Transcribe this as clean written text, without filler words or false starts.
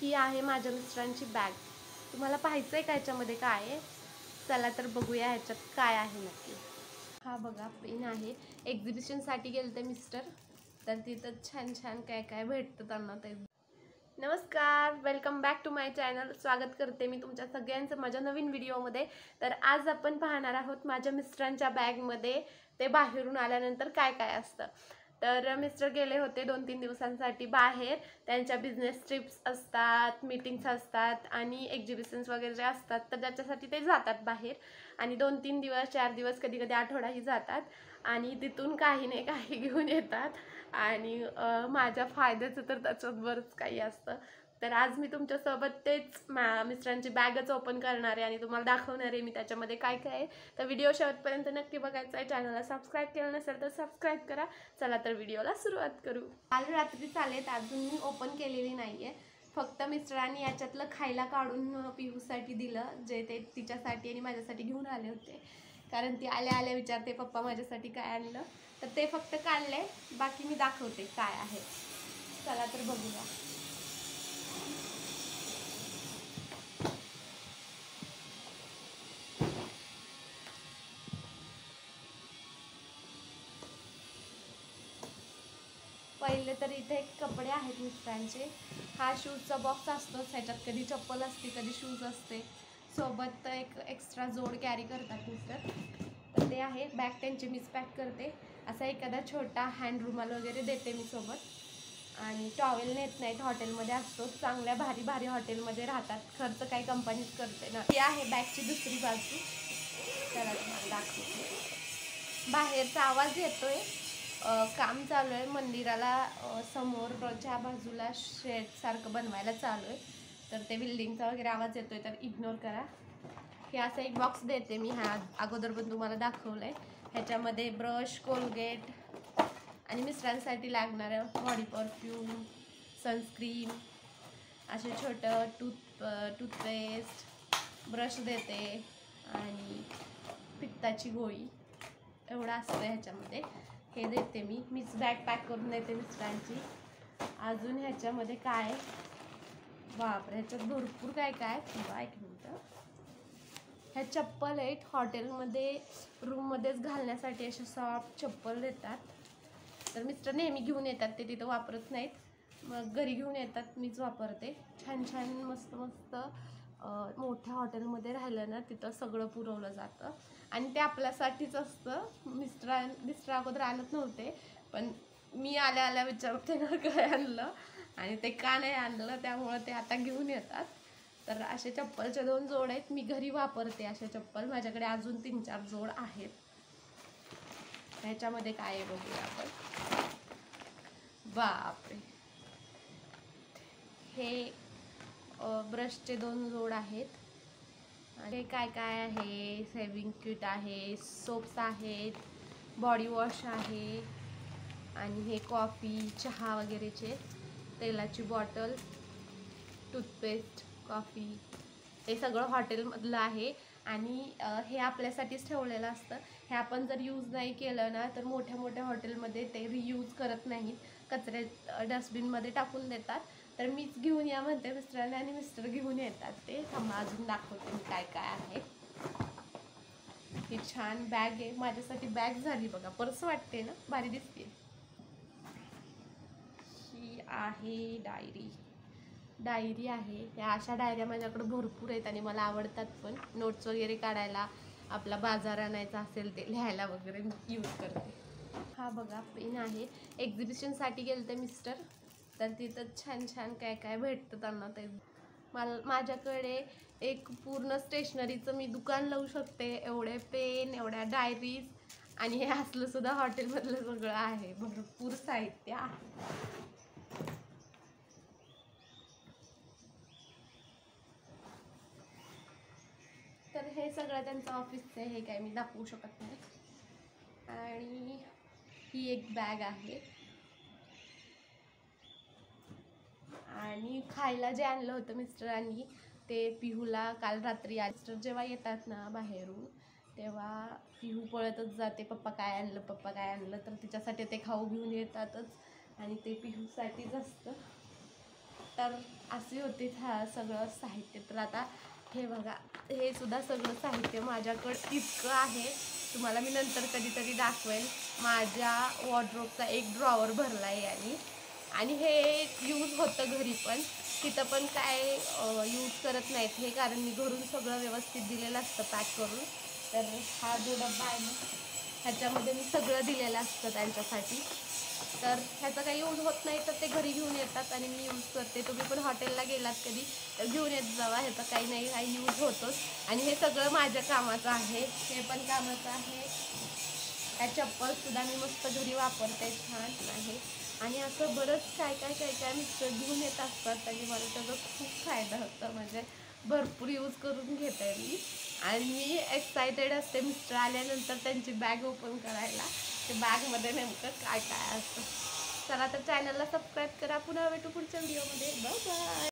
ही आहे माझ्या मिस्टरांची बॅग. तुम्हाला पाहायचं आहे का ह्याच्यामध्ये काय आहे? चला तर बघूया ह्याच्यात काय आहे नक्की. हा बघा पेन आहे. एक्झिबिशनसाठी गेलते मिस्टर, तर तिथं छान छान काय काय भेटतं त्यांना ते. नमस्कार, welcome back to my channel. स्वागत करते मी तुमच्या सगळ्यांचं माझ्या नवीन व्हिडिओमध्ये. तर आज आपण पाहणार आहोत माझ्या मिस्टरांच्या बॅगमध्ये ते बाहेरून आल्यानंतर काय काय असतं. तर मिस्टर गेले होते 2-3 दिवसांसाठी बाहेर. त्यांच्या बिझनेस ट्रिप्स असतात, मीटिंग्स असतात आणि एक्झिबिशन्स वगैरे जे असतात, तर त्याच्यासाठी ते जातात बाहेर. आणि 2-3 दिवस 4 दिवस कधी कधी आठवडाही जातात आणि तिथून काही नाही काही घेऊन येतात. आणि माझ्या फायद्याचं तर त्याच्यात बरंच काही असतं. तर आज मी तुमच्यासोबत तेच मिस्टरांची बॅगच ओपन करणार आहे आणि तुम्हाला दाखवणार आहे मी त्याच्यामध्ये काय काय आहे. तर व्हिडिओ शेवटपर्यंत नक्की बघायचा आहे. चॅनलला सबस्क्राईब केलं नसेल तर सबस्क्राईब करा. चला तर व्हिडिओला सुरुवात करू. काल रात्री चालेत, अजून मी ओपन केलेली नाही आहे. फक्त मिस्टरांनी याच्यातलं खायला काढून पिहूसाठी दिलं, जे ते तिच्यासाठी आणि माझ्यासाठी घेऊन आले होते. कारण ती आल्या आल्या विचारते पप्पा माझ्यासाठी काय आणलं, तर ते फक्त काढले. बाकी मी दाखवते काय आहे. चला तर बघूया. पहिले तर इथे एक कपडे आहेत मिस्टरांचे. हा शूजचा बॉक्स असतो, ह्याच्यात कधी चप्पल असते कधी शूज असते. सोबत एक एक्स्ट्रा जोड कॅरी करतात मिस्टर, तर ते आहे. बॅग त्यांची मीच पॅक करते. असा एखादा छोटा हँड रुमाल वगैरे देते मी सोबत. आणि टॉवेल नेत नाहीत, हॉटेलमध्ये असतो. चांगल्या भारी भारी हॉटेलमध्ये राहतात, खर्च काही कंपनीच करते ना. ही आहे बॅगची दुसरी बाजू. त्याला तुम्हाला दाखवते. बाहेरचा आवाज येतोय, काम चालू आहे मंदिराला समोरच्या बाजूला शेड सारखं बनवायला चालू आहे. तर ते बिल्डिंगचा वगैरे आवाज येतोय तर इग्नोर करा. हे असं एक बॉक्स देते मी, ह्या अगोदर पण तुम्हाला दाखवलंय. ह्याच्यामध्ये ब्रश, कोलगेट आणि मिस्टरांसाठी लागणारं बॉडी परफ्यूम, सनस्क्रीन, असे छोटं टूथपेस्ट, ब्रश देते आणि पित्ताची गोळी, एवढं असतं ह्याच्यामध्ये. हे देते मीच बॅग पॅक करून देते मिस्टरांची. अजून ह्याच्यामध्ये काय, बापरे ह्याच्यात भरपूर काय काय. किंवा एक मिनटं, ह्या चप्पल आहेत. हॉटेलमध्ये रूममध्येच घालण्यासाठी अशा सॉफ्ट चप्पल देतात. तर मिस्टर नेहमी घेऊन येतात, ते तिथं वापरत नाहीत, मग घरी घेऊन येतात, मीच वापरते. छान छान मस्त मस्त मोठ्या हॉटेलमध्ये राहिलं ना, तिथं सगळं पुरवलं जातं आणि ते आपल्यासाठीच असतं. मिस्टर अगोदर आणत नव्हते, पण मी आल्या आल्या विचारते ना काय आणलं आणि ते का नाही आणलं, त्यामुळं ते आता घेऊन येतात. तर असे चप्पलचे 2 जोड आहेत, मी घरी वापरते अशा चप्पल. माझ्याकडे अजून 3-4 जोड आहेत. ह्याच्यामध्ये काय आहे बघूया आपण. बापरे, हे ब्रशचे 2 जोड आहेत. आणि काय काय आहे, सेविंग किट आहे, सोप्स आहेत, बॉडी वॉश आहे आणि हे कॉफी चहा वगैरेचे, तेलाची बॉटल, टूथपेस्ट, कॉफी, हे सगळं हॉटेलमधलं आहे. आणि हे आपल्यासाठीच ठेवलेलं असतं. हे आपण जर यूज नाही केलं ना, तर मोठ्या मोठ्या हॉटेलमध्ये ते रियूज करत नाहीत, कचऱ्या डस्टबिनमध्ये टाकून देतात. तर मीच घेऊन या म्हणते मिस्टरांना आणि मिस्टर घेऊन येतात ते. थांबा अजून दाखवते मी काय काय आहे. ही छान बॅग आहे, माझ्यासाठी बॅग झाली बघा. पर्स वाटते ना, भारी दिसते. ही आहे डायरी आहे. या अशा डायऱ्या माझ्याकडे भरपूर आहेत आणि मला आवडतात पण. नोट्स वगैरे काढायला, आपला बाजार आणायचा असेल ते लिहायला वगैरे यूज करते. हा बघा पेन आहे. एक्झिबिशनसाठी गेलते मिस्टर, तर तिथं छान छान काय काय भेटतं त्यांना ते. माझ्याकडे एक पूर्ण स्टेशनरीचं मी दुकान लावू शकते, एवढे पेन, एवढ्या डायरीज आणि हे असलं सुद्धा हॉटेलमधलं सगळं आहे. भरपूर साहित्य आहे. तर हे सगळं त्यांचं ऑफिसचं आहे, हे काय मी दाखवू शकत नाही. आणि ही एक बॅग आहे. आणि खायला जे आणलं होतं मिस्टरांनी, ते पिहूला काल रात्री. मिस्टर जेव्हा येतात ना बाहेरून, तेव्हा पिहू पळतच जाते, पप्पा काय आणलं पप्पा काय आणलं. तर तिच्यासाठी ते खाऊ घेऊन येतातच आणि ते पिहूसाठीच असतं. तर अशी होती सगळं साहित्य. तर आता हे बघा, हे सुद्धा सगळं साहित्य माझ्याकडं इतकं आहे, तुम्हाला मी नंतर कधीतरी दाखवेल. माझ्या वॉर्डरोबचा एक ड्रॉवर भरला आहे आणि हे यूज होतं घरी पण. तिथं पण काय यूज करत नाहीत हे, कारण मी घरून सगळं व्यवस्थित दिलेलं असतं पॅक करून. तर हा जो डब्बा आहे ना, ह्याच्यामध्ये मी सगळं दिलेलं असतं त्यांच्यासाठी. तर ह्याचा काही यूज होत नाही तर ते घरी घेऊन येतात आणि मी यूज करते. तुम्ही पण हॉटेलला गेलात कधी तर घेऊन येत जावा, ह्याचा काही नाही काही यूज होतोच. आणि हे सगळं माझ्या कामाचं आहे, हे पण कामाचं आहे. ह्या चप्पलसुद्धा मी मस्त घरी वापरते, छान आहे. आणि असं बरंच काय मिस्टर घेऊन येत असतात आणि मला त्याचा खूप फायदा होतो. म्हणजे भरपूर यूज करून घेते मी. आणि मी एक्सायटेड असते मिस्टर आल्यानंतर त्यांची बॅग ओपन करायला, ते बॅगमध्ये नेमकं काय काय असतं. चला तर चॅनलला सबस्क्राईब करा. पुन्हा भेटू पुढच्या व्हिडिओमध्ये. Bye bye.